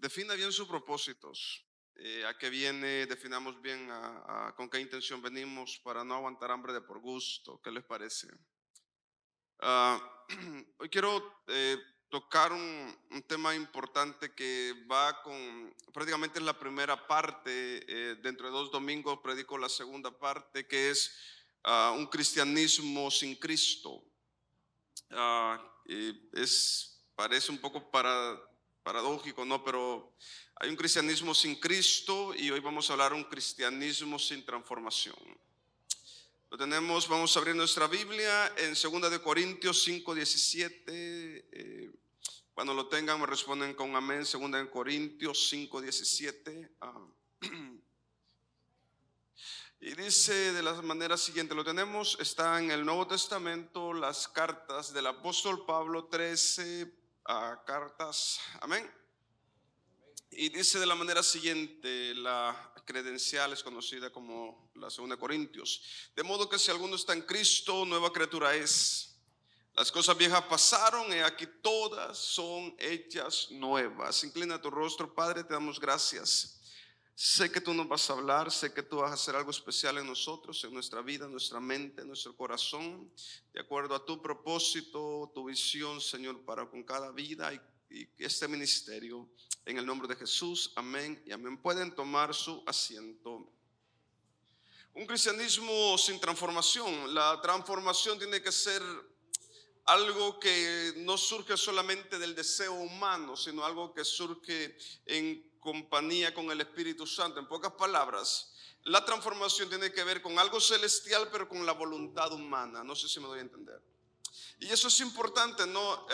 Defina bien sus propósitos. ¿A qué viene? Definamos bien con qué intención venimos para no aguantar hambre de por gusto. ¿Qué les parece? Ah, Hoy quiero tocar un tema importante que va con, prácticamente es la primera parte. Dentro de 2 domingos predico la segunda parte, que es un cristianismo sin Cristo. Parece un poco paradójico, ¿no? Pero hay un cristianismo sin Cristo y hoy vamos a hablar de un cristianismo sin transformación. Lo tenemos, vamos a abrir nuestra Biblia en 2 Corintios 5:17. Cuando lo tengan me responden con amén. 2 Corintios 5:17. Y dice de la manera siguiente, lo tenemos, está en el Nuevo Testamento, las cartas del apóstol Pablo, 13 cartas, amén. Y dice de la manera siguiente, la credencial es conocida como la 2 Corintios. De modo que si alguno está en Cristo, nueva criatura es. Las cosas viejas pasaron y aquí todas son hechas nuevas. Inclina tu rostro, Padre, te damos gracias. Sé que tú nos vas a hablar, sé que tú vas a hacer algo especial en nosotros, en nuestra vida, en nuestra mente, en nuestro corazón, de acuerdo a tu propósito, tu visión, Señor, para con cada vida y este ministerio. En el nombre de Jesús, amén y amén. Pueden tomar su asiento. Un cristianismo sin transformación. La transformación tiene que ser algo que no surge solamente del deseo humano, sino algo que surge en compañía con el Espíritu Santo. En pocas palabras, la transformación tiene que ver con algo celestial, pero con la voluntad humana. No sé si me doy a entender. Y eso es importante, ¿no?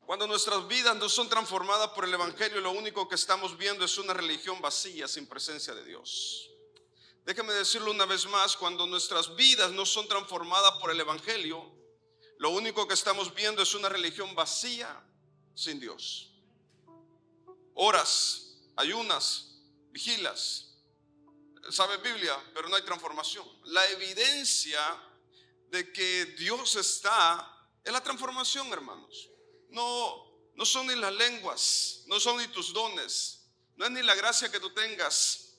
Cuando nuestras vidas no son transformadas por el Evangelio, lo único que estamos viendo es una religión vacía, sin presencia de Dios. Déjeme decirlo una vez más, cuando nuestras vidas no son transformadas por el Evangelio, lo único que estamos viendo es una religión vacía, sin Dios. Oras, ayunas, vigilas, sabes Biblia, pero no hay transformación. La evidencia de que Dios está es la transformación, hermanos. No son ni las lenguas, no son ni tus dones, no es ni la gracia que tú tengas,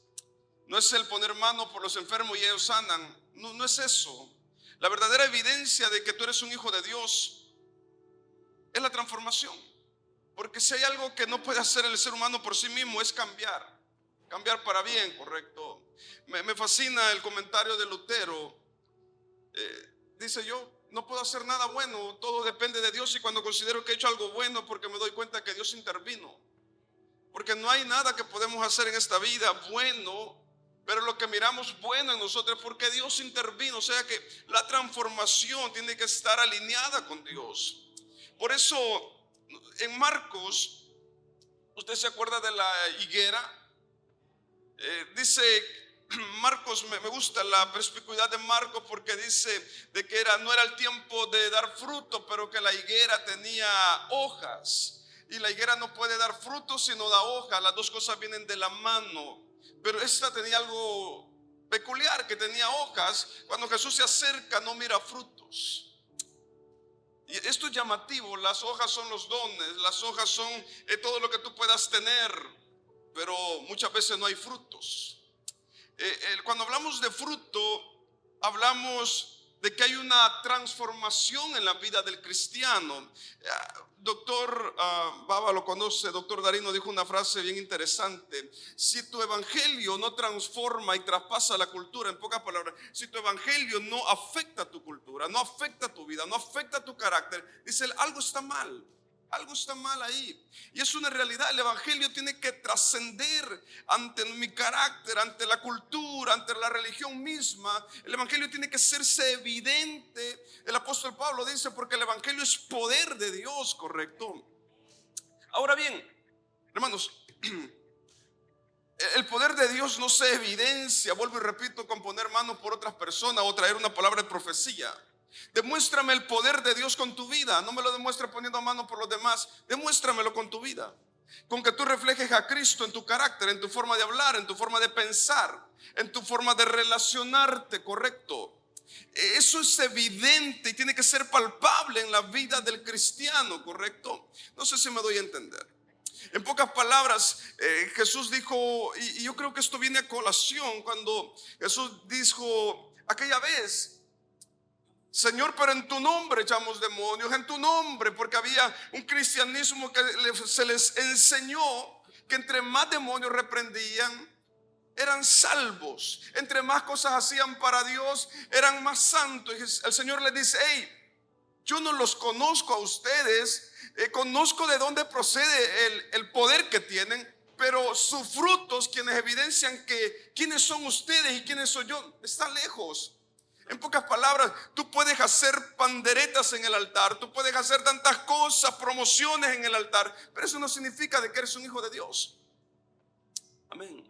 no es el poner mano por los enfermos y ellos sanan, no es eso. La verdadera evidencia de que tú eres un hijo de Dios es la transformación. Porque si hay algo que no puede hacer el ser humano por sí mismo es cambiar para bien, correcto. Me fascina el comentario de Lutero. Dice: yo no puedo hacer nada bueno, todo depende de Dios, y cuando considero que he hecho algo bueno, porque me doy cuenta que Dios intervino. Porque no hay nada que podemos hacer en esta vida bueno, pero lo que miramos bueno en nosotros es porque Dios intervino. O sea que la transformación tiene que estar alineada con Dios. Por eso en Marcos, usted se acuerda de la higuera. Dice Marcos, me gusta la perspicuidad de Marcos, porque dice de que no era el tiempo de dar fruto, pero que la higuera tenía hojas. Y la higuera no puede dar fruto si no da hojas. Las dos cosas vienen de la mano. Pero esta tenía algo peculiar, que tenía hojas. Cuando Jesús se acerca no mira frutos. Y esto es llamativo. Las hojas son los dones, las hojas son todo lo que tú puedas tener, pero muchas veces no hay frutos. Cuando hablamos de fruto, hablamos de que hay una transformación en la vida del cristiano. Doctor Baba lo conoce, doctor Darino dijo una frase bien interesante: si tu evangelio no transforma y traspasa la cultura, en pocas palabras, si tu evangelio no afecta tu cultura, no afecta tu vida, no afecta tu carácter, dice él, algo está mal. Algo está mal ahí. Y es una realidad. El evangelio tiene que trascender ante mi carácter, ante la cultura, ante la religión misma. El evangelio tiene que hacerse evidente. El apóstol Pablo dice: porque el evangelio es poder de Dios, correcto. Ahora bien, hermanos, el poder de Dios no se evidencia, vuelvo y repito, con poner mano por otras personas o traer una palabra de profecía. Demuéstrame el poder de Dios con tu vida. No me lo demuestres poniendo mano por los demás. Demuéstramelo con tu vida. Con que tú reflejes a Cristo en tu carácter, en tu forma de hablar, en tu forma de pensar, en tu forma de relacionarte, correcto. Eso es evidente y tiene que ser palpable en la vida del cristiano, correcto. No sé si me doy a entender. En pocas palabras, Jesús dijo, y yo creo que esto viene a colación cuando Jesús dijo aquella vez: Señor, pero en tu nombre echamos demonios, en tu nombre, porque había un cristianismo que se les enseñó que entre más demonios reprendían, eran salvos. Entre más cosas hacían para Dios, eran más santos. Y el Señor les dice: hey, yo no los conozco a ustedes, conozco de dónde procede el poder que tienen, pero sus frutos, quienes evidencian que quiénes son ustedes y quiénes soy yo, están lejos. En pocas palabras, tú puedes hacer panderetas en el altar, tú puedes hacer tantas cosas, promociones en el altar, pero eso no significa de que eres un hijo de Dios. Amén.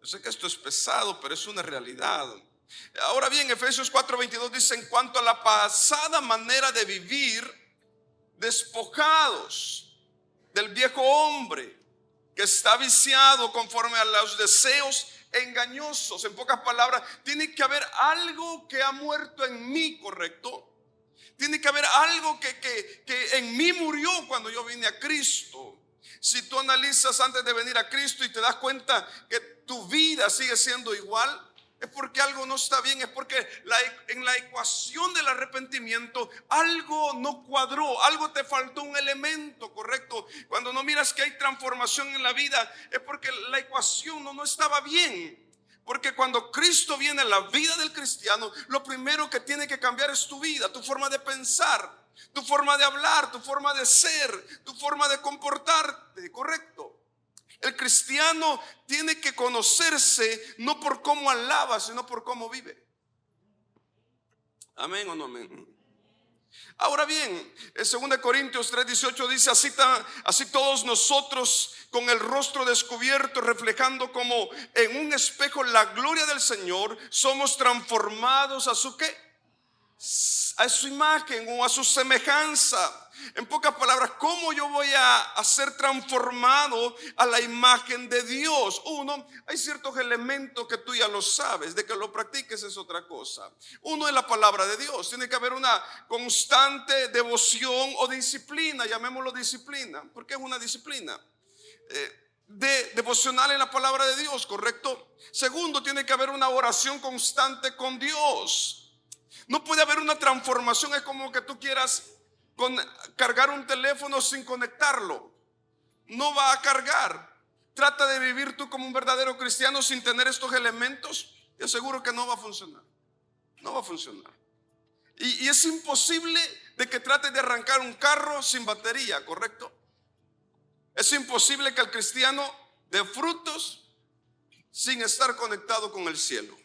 Yo sé que esto es pesado, pero es una realidad. Ahora bien, Efesios 4:22 dice: en cuanto a la pasada manera de vivir, despojados del viejo hombre que está viciado conforme a los deseos engañosos. En pocas palabras, tiene que haber algo que ha muerto en mí, ¿correcto? Tiene que haber algo que en mí murió cuando yo vine a Cristo. Si tú analizas antes de venir a Cristo y te das cuenta que tu vida sigue siendo igual, es porque algo no está bien, es porque en la ecuación del arrepentimiento algo no cuadró, algo te faltó un elemento, ¿correcto? Cuando no miras que hay transformación en la vida, es porque la ecuación no estaba bien. Porque cuando Cristo viene en la vida del cristiano, lo primero que tiene que cambiar es tu vida, tu forma de pensar, tu forma de hablar, tu forma de ser, tu forma de comportarte, ¿correcto? El cristiano tiene que conocerse no por cómo alaba, sino por cómo vive. Amén o no amén. Ahora bien, en 2 Corintios 3:18 dice: así todos nosotros, con el rostro descubierto, reflejando como en un espejo la gloria del Señor, somos transformados a su ¿qué? A su imagen o a su semejanza. En pocas palabras, ¿cómo yo voy a ser transformado a la imagen de Dios? Uno, hay ciertos elementos que tú ya lo sabes, de que lo practiques es otra cosa. Uno es la palabra de Dios. Tiene que haber una constante devoción o disciplina, llamémoslo disciplina, porque es una disciplina devocional en la palabra de Dios, ¿correcto? Segundo, tiene que haber una oración constante con Dios. No puede haber una transformación, es como que tú quieras cargar un teléfono sin conectarlo. No va a cargar. Trata de vivir tú como un verdadero cristiano sin tener estos elementos. Te aseguro que no va a funcionar. No va a funcionar. Y es imposible de que trates de arrancar un carro sin batería, ¿correcto? Es imposible que el cristiano dé frutos sin estar conectado con el cielo.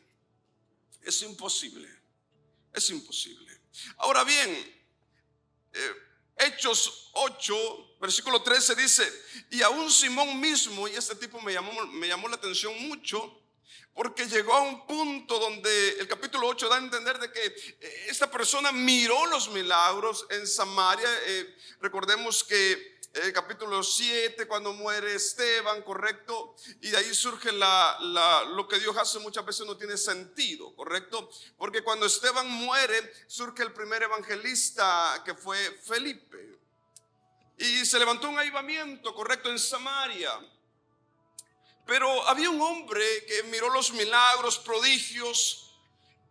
Es imposible. Es imposible. Ahora bien, Hechos 8, versículo 13 dice: y aún Simón mismo, y este tipo me llamó la atención mucho, porque llegó a un punto donde el capítulo 8 da a entender de que esta persona miró los milagros en Samaria. Recordemos que capítulo 7, cuando muere Esteban, correcto, y de ahí surge lo que Dios hace muchas veces no tiene sentido, correcto, porque cuando Esteban muere surge el primer evangelista, que fue Felipe, y se levantó un avivamiento, correcto, en Samaria. Pero había un hombre que miró los milagros, prodigios,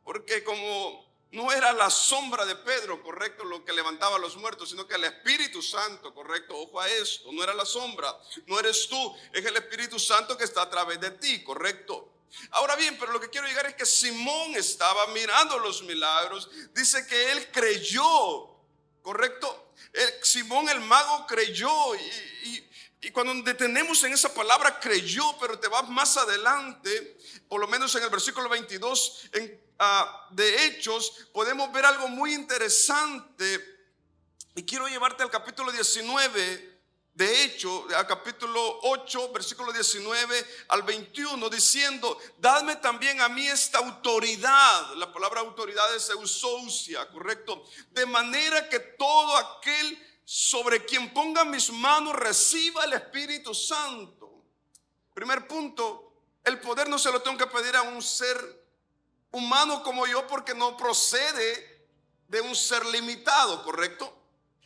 porque como no era la sombra de Pedro, correcto, lo que levantaba a los muertos, sino que el Espíritu Santo, correcto, ojo a esto, no era la sombra, no eres tú, es el Espíritu Santo que está a través de ti, correcto. Ahora bien, pero lo que quiero llegar es que Simón estaba mirando los milagros, dice que él creyó, correcto, Simón el mago creyó. Y cuando detenemos en esa palabra creyó, pero te vas más adelante, por lo menos en el versículo 22 de Hechos, podemos ver algo muy interesante. Y quiero llevarte al capítulo 19 de Hechos, al capítulo 8, versículo 19 al 21, diciendo: dadme también a mí esta autoridad. La palabra autoridad es exousia, correcto, de manera que todo aquel sobre quien ponga mis manos reciba el Espíritu Santo. Primer punto, el poder no se lo tengo que pedir a un ser humano como yo, porque no procede de un ser limitado, ¿correcto?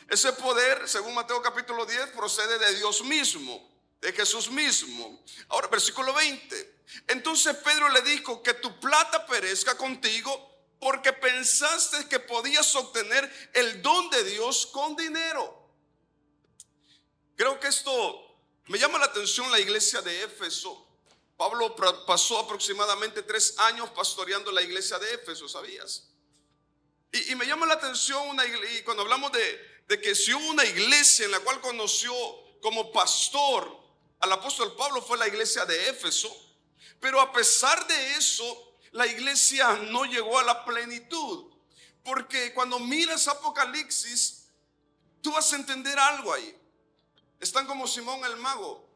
Ese poder, según Mateo capítulo 10, procede de Dios mismo, de Jesús mismo. Ahora, versículo 20. Entonces Pedro le dijo: que tu plata perezca contigo, porque pensaste que podías obtener el don de Dios con dinero. Creo que esto me llama la atención. La iglesia de Éfeso. Pablo pasó aproximadamente 3 años pastoreando la iglesia de Éfeso, ¿sabías? Y me llama la atención y cuando hablamos de que si hubo una iglesia en la cual conoció como pastor al apóstol Pablo, fue la iglesia de Éfeso. Pero a pesar de eso, la iglesia no llegó a la plenitud. Porque cuando miras Apocalipsis, tú vas a entender algo ahí. Están como Simón el mago.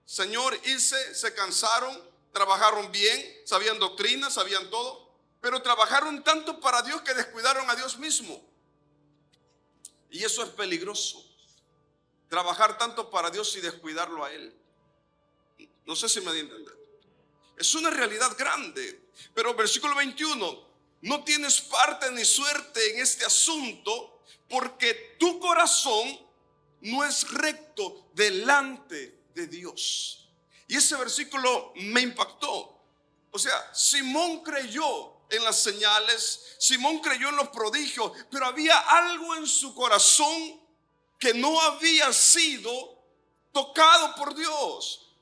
Señor, se cansaron, trabajaron bien, sabían doctrina, sabían todo, pero trabajaron tanto para Dios que descuidaron a Dios mismo. Y eso es peligroso. Trabajar tanto para Dios y descuidarlo a Él. No sé si me di a entender. Es una realidad grande. Pero versículo 21: no tienes parte ni suerte en este asunto, porque tu corazón no es recto delante de Dios. Y ese versículo me impactó. O sea, Simón creyó en las señales, Simón creyó en los prodigios, pero había algo en su corazón que no había sido tocado por Dios.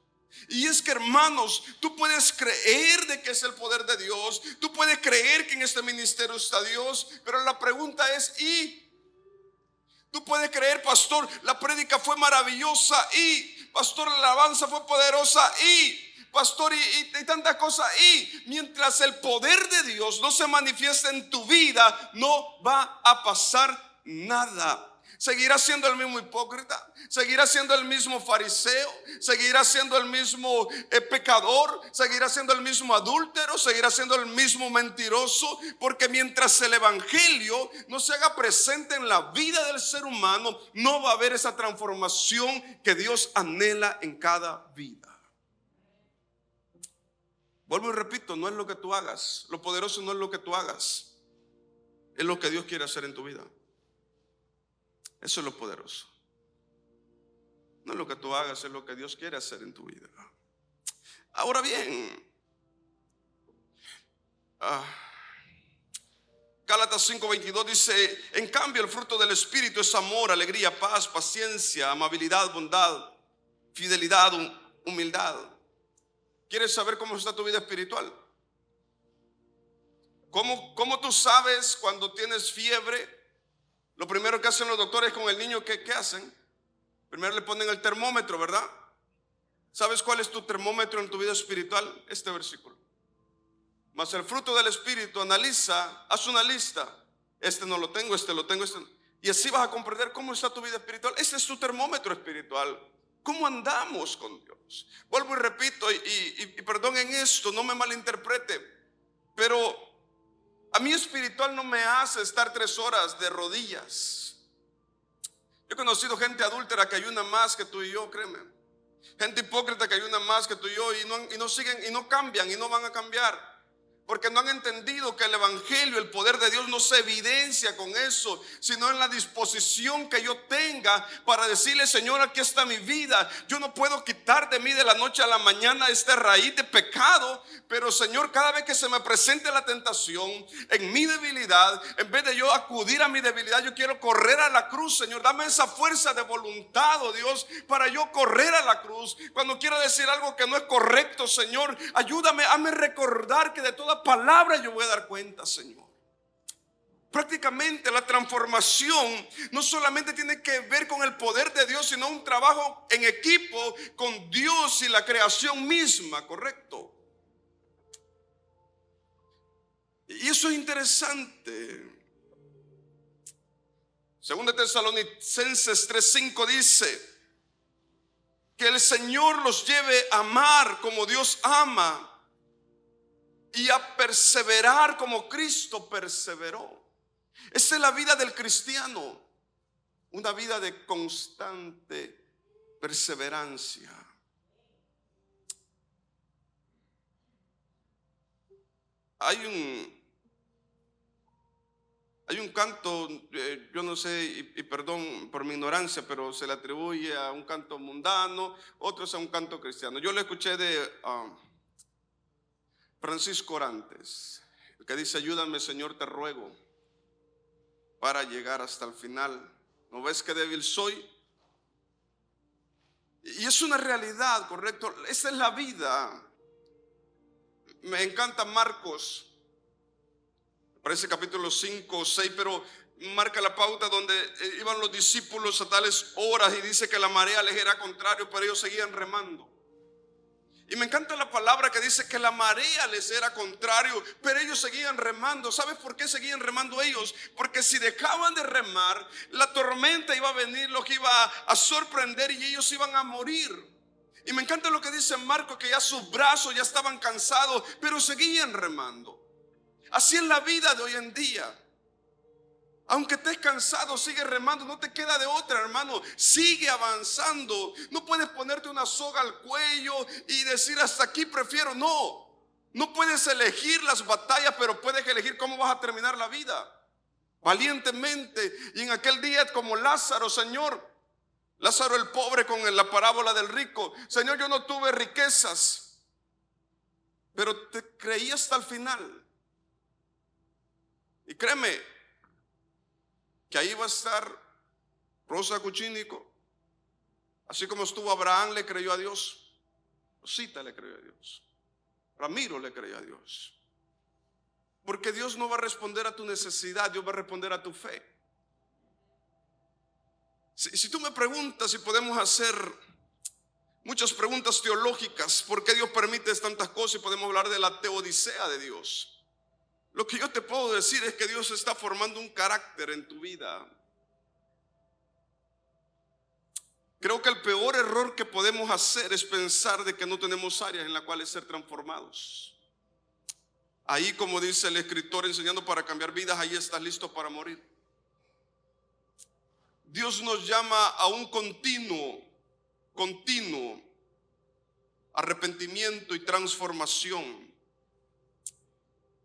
Y es que, hermanos, tú puedes creer de que es el poder de Dios, tú puedes creer que en este ministerio está Dios, pero la pregunta es: ¿y? Tú puedes creer: pastor, la prédica fue maravillosa, y pastor, la alabanza fue poderosa, y pastor, y tantas cosas, y mientras el poder de Dios no se manifiesta en tu vida, no va a pasar nada. Seguirás siendo el mismo hipócrita, seguirás siendo el mismo fariseo, seguirás siendo el mismo pecador, seguirás siendo el mismo adúltero, seguirás siendo el mismo mentiroso, porque mientras el evangelio no se haga presente en la vida del ser humano, no va a haber esa transformación que Dios anhela en cada vida. Vuelvo y repito, no es lo que tú hagas, lo poderoso no es lo que tú hagas, es lo que Dios quiere hacer en tu vida. Eso es lo poderoso. No es lo que tú hagas, es lo que Dios quiere hacer en tu vida. Ahora bien, Gálatas 5:22 dice: en cambio el fruto del Espíritu es amor, alegría, paz, paciencia, amabilidad, bondad, fidelidad, humildad. ¿Quieres saber cómo está tu vida espiritual? ¿Cómo tú sabes cuando tienes fiebre? Lo primero que hacen los doctores con el niño, ¿qué hacen? Primero le ponen el termómetro, ¿verdad? ¿Sabes cuál es tu termómetro en tu vida espiritual? Este versículo. Mas el fruto del Espíritu, analiza, haz una lista. Este no lo tengo, este lo tengo, este no. Y así vas a comprender cómo está tu vida espiritual. Ese es tu termómetro espiritual. ¿Cómo andamos con Dios? Vuelvo y repito, y perdón en esto, no me malinterprete, pero a mí espiritual no me hace estar 3 horas de rodillas. Yo he conocido gente adúltera que ayuna más que tú y yo, créeme. Gente hipócrita que ayuna más que tú y yo, y no siguen, y no cambian, y no van a cambiar. Porque no han entendido que el evangelio, el poder de Dios no se evidencia con eso, sino en la disposición que yo tenga para decirle: Señor, aquí está mi vida. Yo no puedo quitar de mí de la noche a la mañana esta raíz de pecado, pero Señor, cada vez que se me presente la tentación en mi debilidad, en vez de yo acudir a mi debilidad, yo quiero correr a la cruz. Señor, dame esa fuerza de voluntad, oh Dios, para yo correr a la cruz. Cuando quiero decir algo que no es correcto, Señor, ayúdame, hazme recordar que de toda palabra yo voy a dar cuenta, Señor. Prácticamente la transformación no solamente tiene que ver con el poder de Dios, sino un trabajo en equipo con Dios y la creación misma, ¿correcto? Y eso es interesante. Según Tesalonicenses 3:5 dice que el Señor los lleve a amar como Dios ama y a perseverar como Cristo perseveró. Esa es la vida del cristiano, una vida de constante perseverancia. Hay Hay un canto, yo no sé, y perdón por mi ignorancia, pero se le atribuye a un canto mundano, otros a un canto cristiano. Yo lo escuché de Francisco Orantes, que dice: ayúdame, Señor, te ruego, para llegar hasta el final. ¿No ves qué débil soy? Y es una realidad, correcto. Esa es la vida. Me encanta Marcos, parece capítulo 5 o 6, pero marca la pauta donde iban los discípulos a tales horas y dice que la marea les era contrario, pero ellos seguían remando. Y me encanta la palabra que dice que la marea les era contrario, pero ellos seguían remando. ¿Sabes por qué seguían remando ellos? Porque si dejaban de remar, la tormenta iba a venir, los iba a sorprender y ellos iban a morir. Y me encanta lo que dice Marcos, que ya sus brazos ya estaban cansados, pero seguían remando. Así es la vida de hoy en día. Aunque estés cansado, sigue remando, no te queda de otra, hermano. Sigue avanzando. No puedes ponerte una soga al cuello y decir hasta aquí prefiero. No puedes elegir las batallas, pero puedes elegir cómo vas a terminar la vida. Valientemente. Y en aquel día, como Lázaro, Señor, Lázaro el pobre con la parábola del rico: Señor, yo no tuve riquezas, pero te creí hasta el final. Y créeme que ahí va a estar Rosa Cuchínico. Así como estuvo Abraham, le creyó a Dios. Rosita le creyó a Dios. Ramiro le creyó a Dios. Porque Dios no va a responder a tu necesidad, Dios va a responder a tu fe. Si tú me preguntas si podemos hacer muchas preguntas teológicas, ¿por qué Dios permite tantas cosas? Y podemos hablar de la teodicea de Dios. Lo que yo te puedo decir es que Dios está formando un carácter en tu vida. Creo que el peor error que podemos hacer es pensar de que no tenemos áreas en las cuales ser transformados. Ahí, como dice el escritor, enseñando para cambiar vidas, ahí estás listo para morir. Dios nos llama a un continuo arrepentimiento y transformación.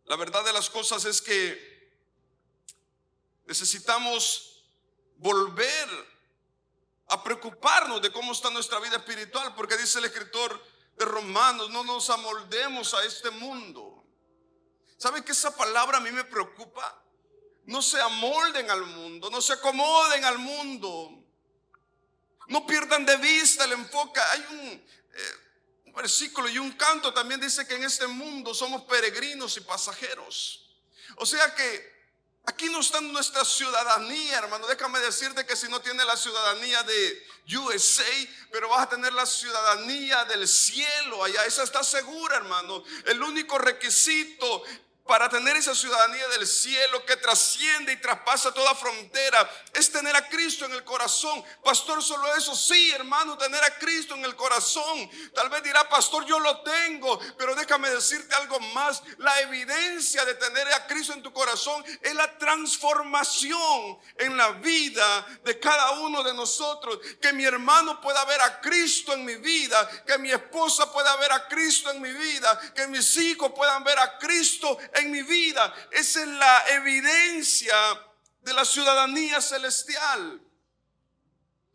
La verdad de las cosas es que necesitamos volver a preocuparnos de cómo está nuestra vida espiritual, porque dice el escritor de Romanos: no nos amoldemos a este mundo. ¿Saben que esa palabra a mí me preocupa? No se amolden al mundo, no se acomoden al mundo, no pierdan de vista el enfoque. Hay un versículo y un canto también dice que en este mundo somos peregrinos y pasajeros. O sea que aquí no está nuestra ciudadanía, hermano. Déjame decirte que si no tienes la ciudadanía de USA, pero vas a tener la ciudadanía del cielo allá. Esa está segura, hermano. El único requisito para tener esa ciudadanía del cielo que trasciende y traspasa toda frontera es tener a Cristo en el corazón. Pastor, solo eso. Sí, hermano, tener a Cristo en el corazón. Tal vez dirá: pastor, yo lo tengo, pero déjame decirte algo más. La evidencia de tener a Cristo en tu corazón es la transformación en la vida de cada uno de nosotros. Que mi hermano pueda ver a Cristo en mi vida, que mi esposa pueda ver a Cristo en mi vida, que mis hijos puedan ver a Cristo en mi vida. Esa es la evidencia de la ciudadanía celestial.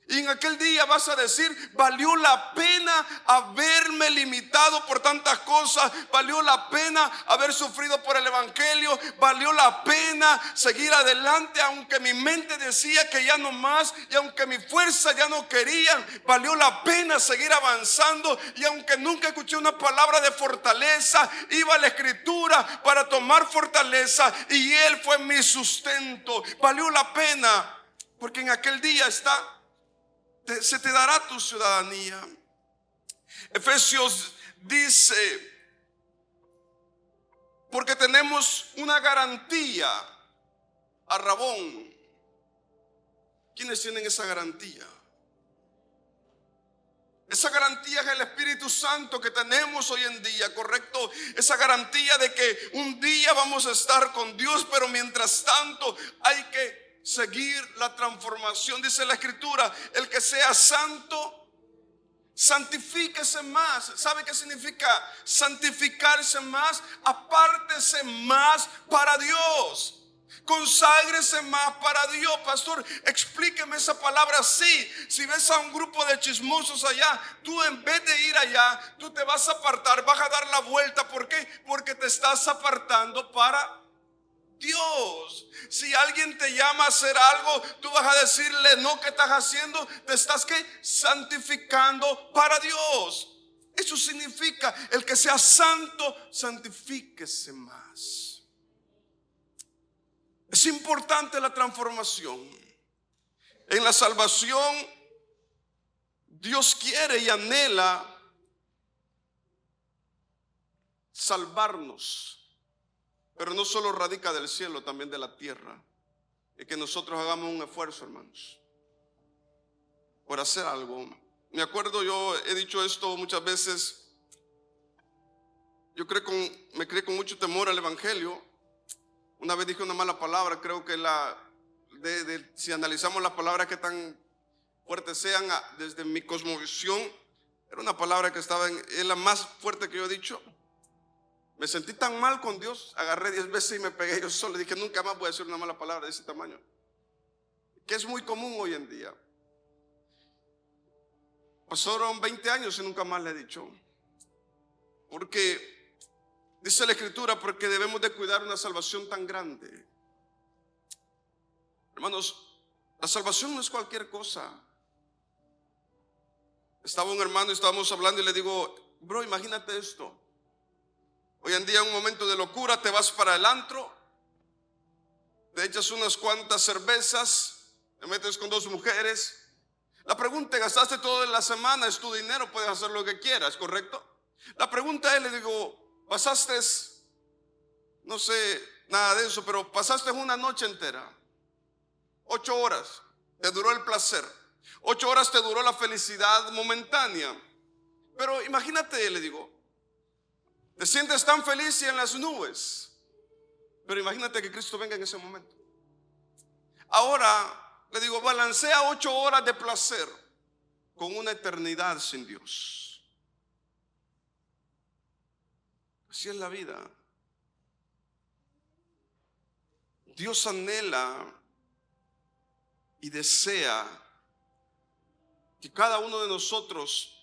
Y en aquel día vas a decir: valió la pena haberme limitado por tantas cosas, valió la pena haber sufrido por el evangelio, valió la pena seguir adelante aunque mi mente decía que ya no más, y aunque mi fuerza ya no quería, valió la pena seguir avanzando. Y aunque nunca escuché una palabra de fortaleza, iba a la escritura para tomar fortaleza y Él fue mi sustento. Valió la pena, porque en aquel día se te dará tu ciudadanía. Efesios dice: porque tenemos una garantía a Rabón. ¿Quiénes tienen esa garantía? Esa garantía es el Espíritu Santo que tenemos hoy en día, correcto. Esa garantía de que un día vamos a estar con Dios, pero mientras tanto hay que seguir la transformación. Dice la escritura: el que sea santo, santifíquese más. ¿Sabe qué significa santificarse más? Apártese más para Dios. Conságrese más para Dios. Pastor, explíqueme esa palabra así. Si ves a un grupo de chismosos allá, tú en vez de ir allá, tú te vas a apartar, vas a dar la vuelta. ¿Por qué? Porque te estás apartando para Dios. Si alguien te llama a hacer algo, tú vas a decirle no. ¿Qué estás haciendo? Te estás santificando para Dios. Eso significa el que sea santo, santifíquese más. Es importante la transformación. En la salvación, Dios quiere y anhela salvarnos, pero no solo radica del cielo, también de la tierra. Y que nosotros hagamos un esfuerzo, hermanos, por hacer algo. Me acuerdo, yo he dicho esto muchas veces. Yo me creé con mucho temor al evangelio. Una vez dije una mala palabra. Creo que si analizamos las palabras que tan fuertes sean, desde mi cosmovisión, era una palabra que es la más fuerte que yo he dicho. Me sentí tan mal con Dios, agarré 10 veces y me pegué yo solo. Dije, nunca más voy a decir una mala palabra de ese tamaño, que es muy común hoy en día. Pasaron 20 años y nunca más le he dicho, porque dice la Escritura, porque debemos de cuidar una salvación tan grande. Hermanos, la salvación no es cualquier cosa. Estaba un hermano y estábamos hablando y le digo, bro, imagínate esto. Hoy en día, en un momento de locura, te vas para el antro, te echas unas cuantas cervezas, te metes con 2 mujeres. La pregunta, gastaste toda la semana, es tu dinero, puedes hacer lo que quieras, ¿correcto? La pregunta es, le digo, pasaste, no sé nada de eso, pero pasaste una noche entera, 8 horas te duró el placer, 8 horas te duró la felicidad momentánea. Pero imagínate, le digo, te sientes tan feliz y en las nubes, pero imagínate que Cristo venga en ese momento. Ahora, le digo, balancea 8 horas de placer con una eternidad sin Dios. Así es la vida. Dios anhela y desea que cada uno de nosotros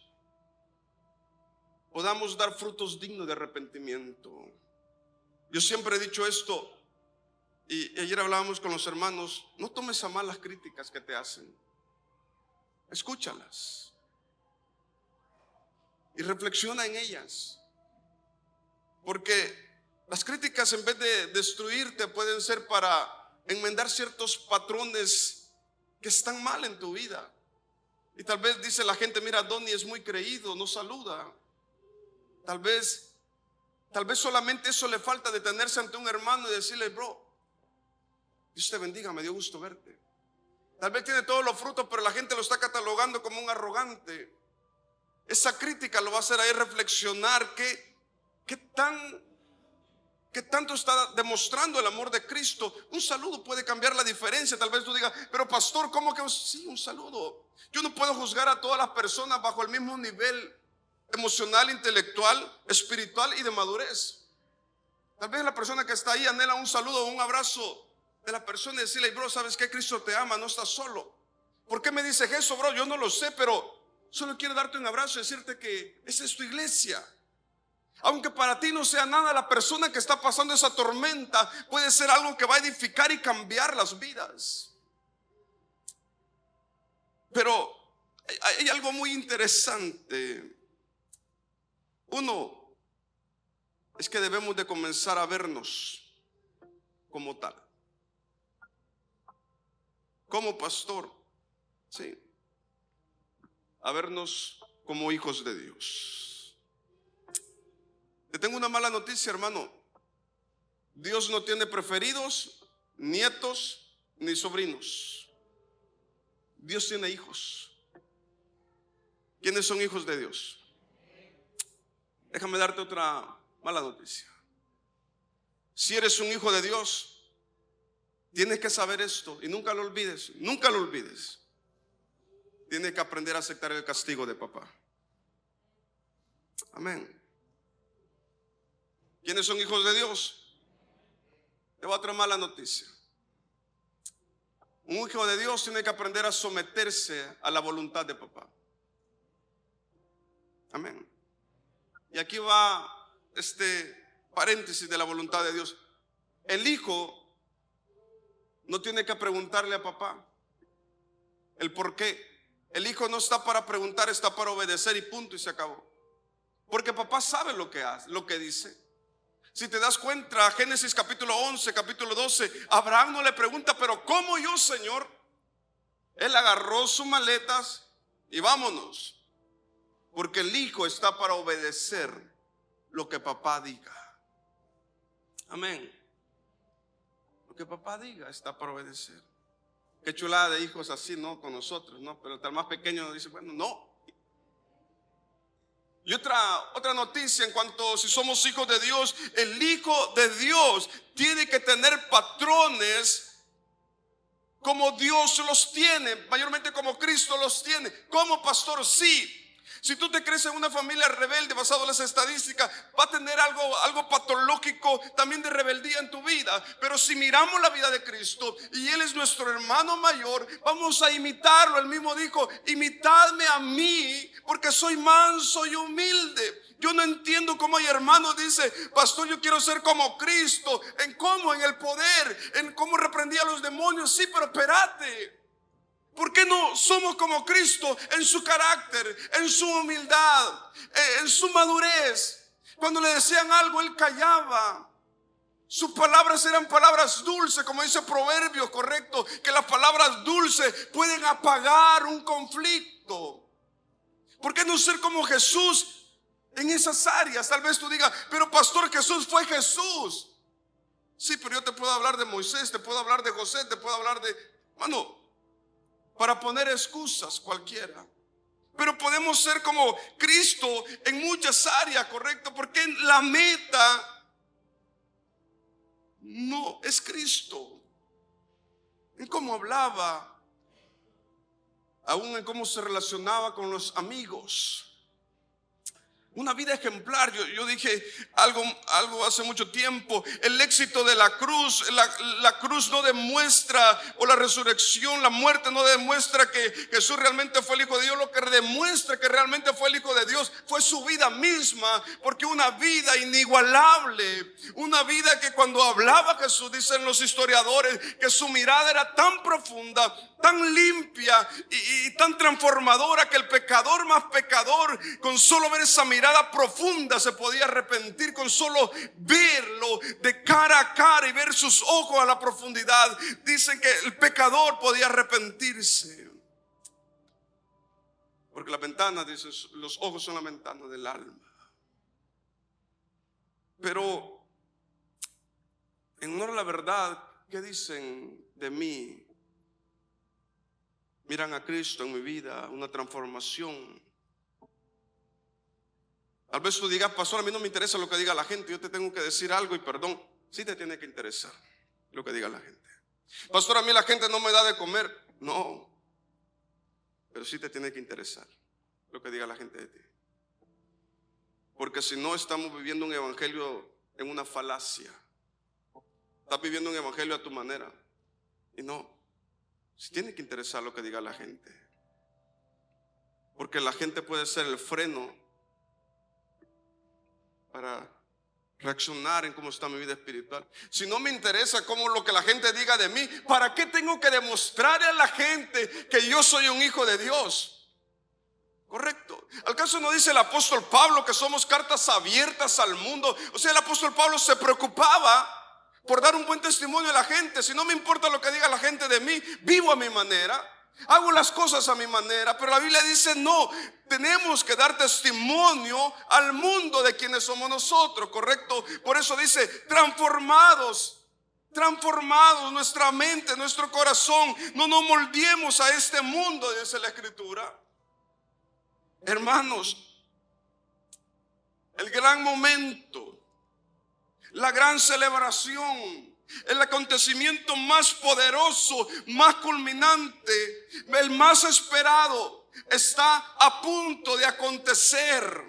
podamos dar frutos dignos de arrepentimiento. Yo siempre he dicho esto, y ayer hablábamos con los hermanos, no tomes a mal las críticas que te hacen. Escúchalas y reflexiona en ellas. Porque las críticas, en vez de destruirte, pueden ser para enmendar ciertos patrones que están mal en tu vida. Y tal vez dice la gente, mira, Donnie es muy creído, no saluda. Tal vez solamente eso le falta, detenerse ante un hermano y decirle, bro, Dios te bendiga, me dio gusto verte. Tal vez tiene todos los frutos, pero la gente lo está catalogando como un arrogante. Esa crítica lo va a hacer ahí reflexionar ¿Qué tanto está demostrando el amor de Cristo? Un saludo puede cambiar la diferencia. Tal vez tú digas, pero pastor, ¿cómo que? Sí, un saludo. Yo no puedo juzgar a todas las personas bajo el mismo nivel emocional, intelectual, espiritual y de madurez. Tal vez la persona que está ahí anhela un saludo o un abrazo de la persona y decirle, bro, ¿sabes qué? Cristo te ama, no estás solo. ¿Por qué me dices eso, bro? Yo no lo sé, pero solo quiero darte un abrazo y decirte que esa es tu iglesia. Aunque para ti no sea nada, la persona que está pasando esa tormenta puede ser algo que va a edificar y cambiar las vidas. Pero hay algo muy interesante. Uno, es que debemos de comenzar a vernos como tal. Como pastor, sí, a vernos como hijos de Dios. Te tengo una mala noticia, hermano. Dios no tiene preferidos, nietos, ni sobrinos. Dios tiene hijos. ¿Quiénes son hijos de Dios? Déjame darte otra mala noticia. Si eres un hijo de Dios, tienes que saber esto y nunca lo olvides, nunca lo olvides. Tienes que aprender a aceptar el castigo de papá. Amén. ¿Quiénes son hijos de Dios? Te voy a traer mala noticia. Un hijo de Dios tiene que aprender a someterse a la voluntad de papá. Amén. Y aquí va este paréntesis de la voluntad de Dios. El hijo no tiene que preguntarle a papá el por qué. El hijo no está para preguntar, está para obedecer y punto, y se acabó. Porque papá sabe lo que hace, lo que dice. Si te das cuenta, Génesis capítulo 11, capítulo 12, Abraham no le pregunta, pero ¿cómo yo, Señor? Él agarró sus maletas y vámonos. Porque el hijo está para obedecer lo que papá diga. Amén. Lo que papá diga está para obedecer. Qué chulada de hijos así, ¿no? Con nosotros, ¿no? Pero el más pequeño dice, bueno, no. Y otra noticia en cuanto si somos hijos de Dios, el hijo de Dios tiene que tener patrones como Dios los tiene, mayormente como Cristo los tiene. Como pastor, sí. Si tú te crees en una familia rebelde, basado en las estadísticas, va a tener algo patológico también de rebeldía en tu vida. Pero si miramos la vida de Cristo y Él es nuestro hermano mayor, vamos a imitarlo. Él mismo dijo, imitadme a mí, porque soy manso y humilde. Yo no entiendo cómo hay hermanos, dice, pastor, yo quiero ser como Cristo. ¿En cómo? En el poder, en cómo reprendía a los demonios. Sí, pero espérate. ¿Por qué no somos como Cristo en su carácter, en su humildad, en su madurez? Cuando le decían algo, Él callaba. Sus palabras eran palabras dulces, como dice Proverbios, correcto, que las palabras dulces pueden apagar un conflicto. ¿Por qué no ser como Jesús en esas áreas? Tal vez tú digas, pero pastor, Jesús fue Jesús. Sí, pero yo te puedo hablar de Moisés, te puedo hablar de José, te puedo hablar de... Bueno, para poner excusas cualquiera. Pero podemos ser como Cristo en muchas áreas, correcto, porque la meta no es Cristo. En cómo hablaba, aún en cómo se relacionaba con los amigos. Una vida ejemplar. Yo dije algo hace mucho tiempo. El éxito de la cruz, la cruz no demuestra, o la resurrección, la muerte no demuestra que Jesús realmente fue el Hijo de Dios. Lo que demuestra que realmente fue el Hijo de Dios fue su vida misma. Porque una vida inigualable, una vida que cuando hablaba Jesús, dicen los historiadores, que su mirada era tan profunda, tan limpia y tan transformadora, que el pecador más pecador, con solo ver esa mirada profunda, se podía arrepentir. Con solo verlo de cara a cara y ver sus ojos a la profundidad, dicen que el pecador podía arrepentirse. Porque la ventana, dicen, los ojos son la ventana del alma. Pero en honor a la verdad, ¿qué dicen de mí? Miran a Cristo en mi vida, una transformación. Tal vez tú digas, pastor, a mí no me interesa lo que diga la gente, yo te tengo que decir algo y perdón, sí te tiene que interesar lo que diga la gente. Pastor, a mí la gente no me da de comer. No, pero sí te tiene que interesar lo que diga la gente de ti. Porque si no, estamos viviendo un evangelio en una falacia. Estás viviendo un evangelio a tu manera. Y no, sí tiene que interesar lo que diga la gente. Porque la gente puede ser el freno para reaccionar en cómo está mi vida espiritual. Si no me interesa cómo lo que la gente diga de mí, ¿para qué tengo que demostrarle a la gente que yo soy un hijo de Dios? Correcto. ¿Acaso no dice el apóstol Pablo que somos cartas abiertas al mundo? O sea, el apóstol Pablo se preocupaba por dar un buen testimonio a la gente. Si no me importa lo que diga la gente de mí, vivo a mi manera, hago las cosas a mi manera. Pero la Biblia dice no, tenemos que dar testimonio al mundo de quienes somos nosotros, correcto. Por eso dice transformados nuestra mente, nuestro corazón. No nos moldeemos a este mundo, dice la Escritura. Hermanos, el gran momento, la gran celebración, el acontecimiento más poderoso, más culminante, el más esperado, está a punto de acontecer.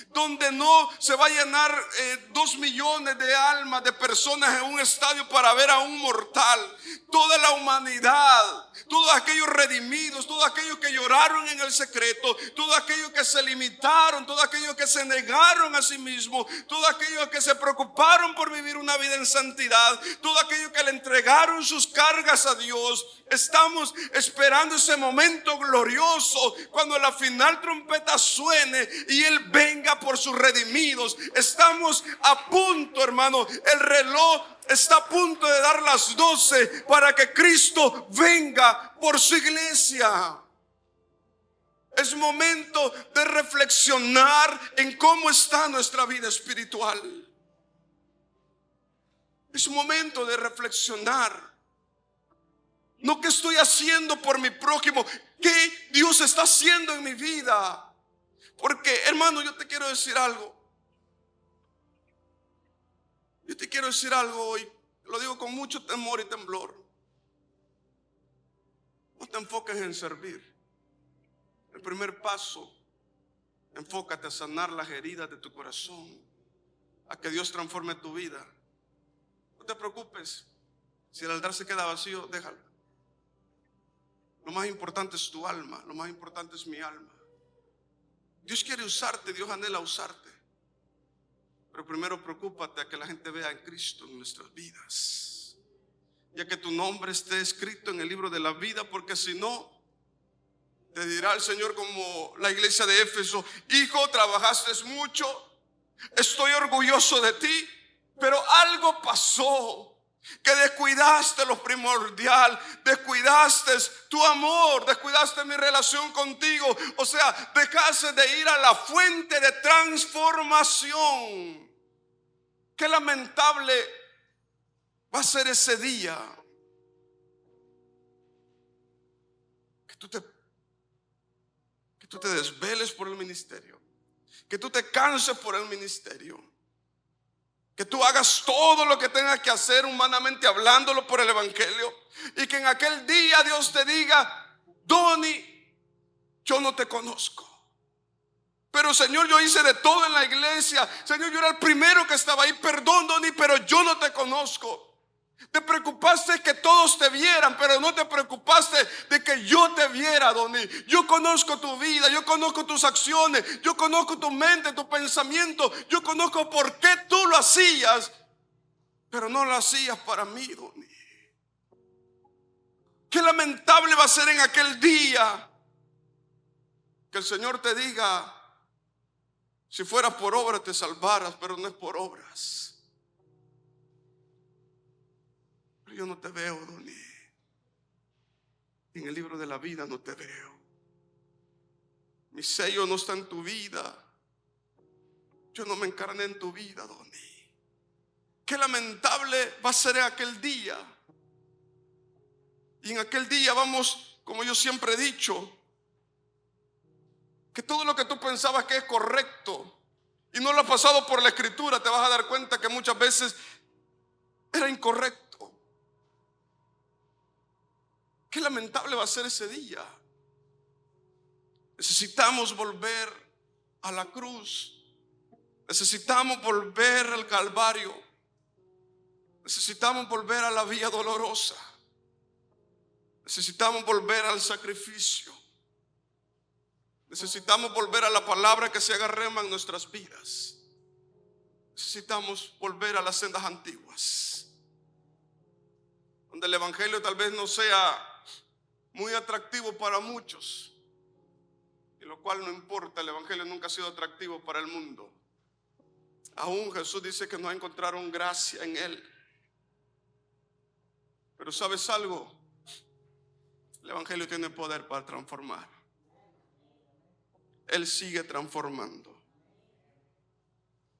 donde no se va a llenar 2 millones de almas, de personas en un estadio para ver a un mortal. Toda la humanidad, todos aquellos redimidos, todos aquellos que lloraron en el secreto, todos aquellos que se limitaron, todos aquellos que se negaron a sí mismos, todos aquellos que se preocuparon por vivir una vida en santidad, todos aquellos que le entregaron sus cargas a Dios. Estamos esperando ese momento glorioso cuando la final trompeta suene y Él venga por sus redimidos. Estamos a punto, hermano. El reloj está a punto de dar las 12 para que Cristo venga por su iglesia. Es momento de reflexionar en cómo está nuestra vida espiritual. Es momento de reflexionar. No qué estoy haciendo por mi prójimo, qué Dios está haciendo en mi vida. Porque, hermano, yo te quiero decir algo. Yo te quiero decir algo hoy. Lo digo con mucho temor y temblor. No te enfoques en servir. El primer paso, enfócate a sanar las heridas de tu corazón, a que Dios transforme tu vida. No te preocupes. Si el altar se queda vacío, déjalo. Lo más importante es tu alma. Lo más importante es mi alma. Dios quiere usarte, Dios anhela usarte. Pero primero preocúpate a que la gente vea en Cristo en nuestras vidas, ya que tu nombre esté escrito en el libro de la vida, porque si no, te dirá el Señor como la iglesia de Éfeso: hijo, trabajaste mucho, estoy orgulloso de ti, pero algo pasó, que descuidaste lo primordial, descuidaste tu amor, descuidaste mi relación contigo. O sea, dejaste de ir a la fuente de transformación. Qué lamentable va a ser ese día que tú te desveles por el ministerio, que tú te canses por el ministerio, que tú hagas todo lo que tengas que hacer humanamente hablándolo por el evangelio, y que en aquel día Dios te diga: Donny, yo no te conozco. Pero Señor, yo hice de todo en la iglesia. Señor, yo era el primero que estaba ahí. Perdón, Donny, pero yo no te conozco. Te preocupaste que todos te vieran, pero no te preocupaste de que yo te viera, Donny. Yo conozco tu vida, yo conozco tus acciones, yo conozco tu mente, tu pensamiento. Yo conozco por qué tú lo hacías, pero no lo hacías para mí, Donny. Qué lamentable va a ser en aquel día que el Señor te diga: si fuera por obra te salvaras, pero no es por obras. Yo no te veo, Donny. En el libro de la vida no te veo. Mi sello no está en tu vida. Yo no me encarné en tu vida, Donny. Qué lamentable va a ser aquel día. Y en aquel día vamos, como yo siempre he dicho, que todo lo que tú pensabas que es correcto y no lo has pasado por la escritura, te vas a dar cuenta que muchas veces era incorrecto. Qué lamentable va a ser ese día. Necesitamos volver a la cruz. Necesitamos volver al Calvario. Necesitamos volver a la vía dolorosa. Necesitamos volver al sacrificio. Necesitamos volver a la palabra que se haga rema en nuestras vidas. Necesitamos volver a las sendas antiguas, donde el evangelio tal vez no sea muy atractivo para muchos, y lo cual no importa. El evangelio nunca ha sido atractivo para el mundo. Aún Jesús dice que no encontraron gracia en él. Pero ¿sabes algo? El evangelio tiene poder para transformar. Él sigue transformando.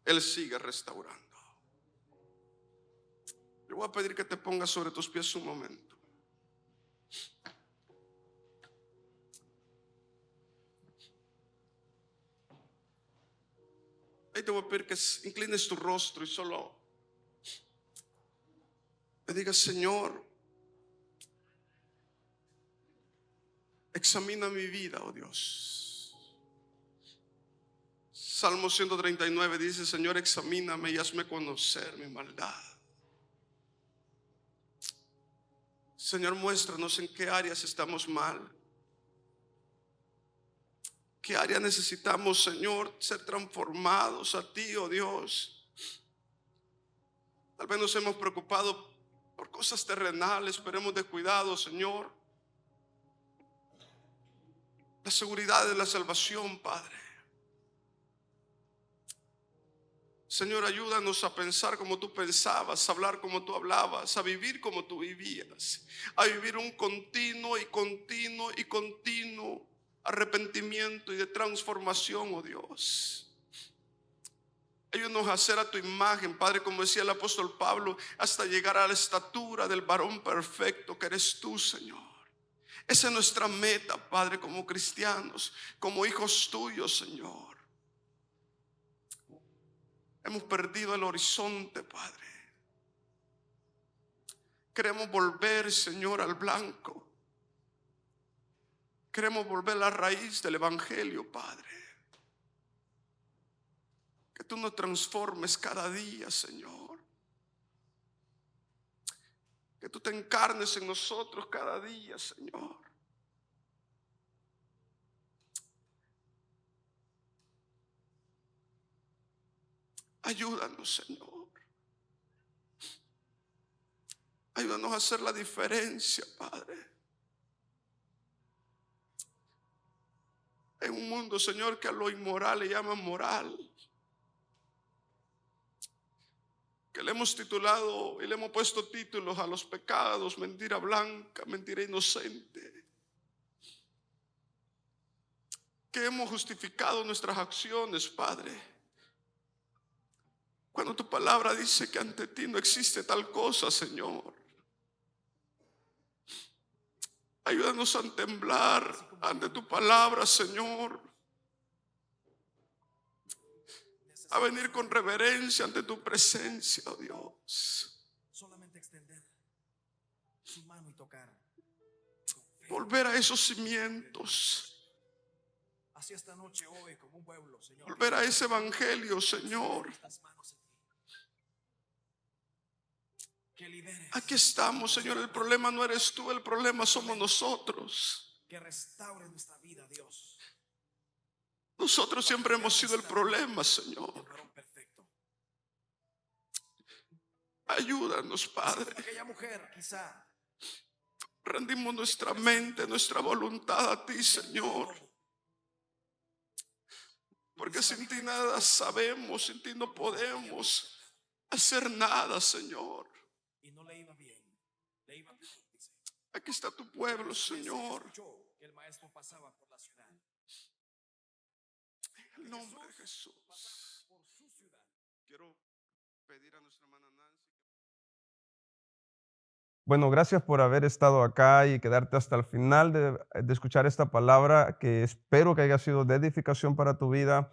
Él sigue restaurando. Yo voy a pedir que te pongas sobre tus pies un momento. Ahí te voy a pedir que inclines tu rostro y solo le digas: Señor, examina mi vida, oh Dios. Salmo 139 dice: Señor, examíname y hazme conocer mi maldad. Señor, muéstranos en qué áreas estamos mal. ¿Qué área necesitamos, Señor, ser transformados a ti, oh Dios? Tal vez nos hemos preocupado por cosas terrenales, pero hemos descuidado, Señor, la seguridad de la salvación, Padre. Señor, ayúdanos a pensar como tú pensabas, a hablar como tú hablabas, a vivir como tú vivías, a vivir un continuo arrepentimiento y de transformación, oh Dios. Ayúdanos a hacer a tu imagen, Padre, como decía el apóstol Pablo, hasta llegar a la estatura del varón perfecto que eres tú, Señor. Esa es nuestra meta, Padre, como cristianos, como hijos tuyos, Señor. Hemos perdido el horizonte, Padre. Queremos volver, Señor, al blanco. Queremos volver a la raíz del evangelio, Padre. Que tú nos transformes cada día, Señor. Que tú te encarnes en nosotros cada día, Señor. Ayúdanos, Señor. Ayúdanos a hacer la diferencia, Padre. En un mundo, Señor, que a lo inmoral le llaman moral. Que le hemos titulado y le hemos puesto títulos a los pecados: mentira blanca, mentira inocente. Que hemos justificado nuestras acciones, Padre, cuando tu palabra dice que ante ti no existe tal cosa, Señor. Ayúdanos a temblar ante tu palabra, Señor. A venir con reverencia ante tu presencia, oh Dios. Solamente extender su mano y tocar. Volver a esos cimientos. Así esta noche, hoy, como un pueblo, Señor. Volver a ese evangelio, Señor. Que liberes. Aquí estamos, Señor. El problema no eres tú, el problema somos nosotros. Que restaure nuestra vida, Dios. Nosotros siempre hemos sido el problema, Señor. Ayúdanos, Padre. Aquella mujer, quizá. Rendimos nuestra mente, nuestra voluntad a ti, Señor. Porque sin ti nada sabemos, sin ti no podemos hacer nada, Señor. Y no le iba bien, le iba peor, dice. Aquí está tu pueblo, Señor. Escuchó que el maestro pasaba por la ciudad. En el nombre de Jesús. Por su ciudad. Quiero pedir a nuestra hermana Nancy. Bueno, gracias por haber estado acá y quedarte hasta el final de escuchar esta palabra, que espero que haya sido de edificación para tu vida.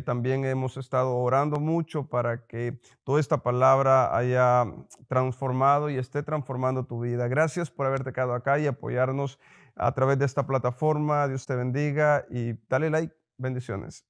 También hemos estado orando mucho para que toda esta palabra haya transformado y esté transformando tu vida. Gracias por haberte quedado acá y apoyarnos a través de esta plataforma. Dios te bendiga y dale like. Bendiciones.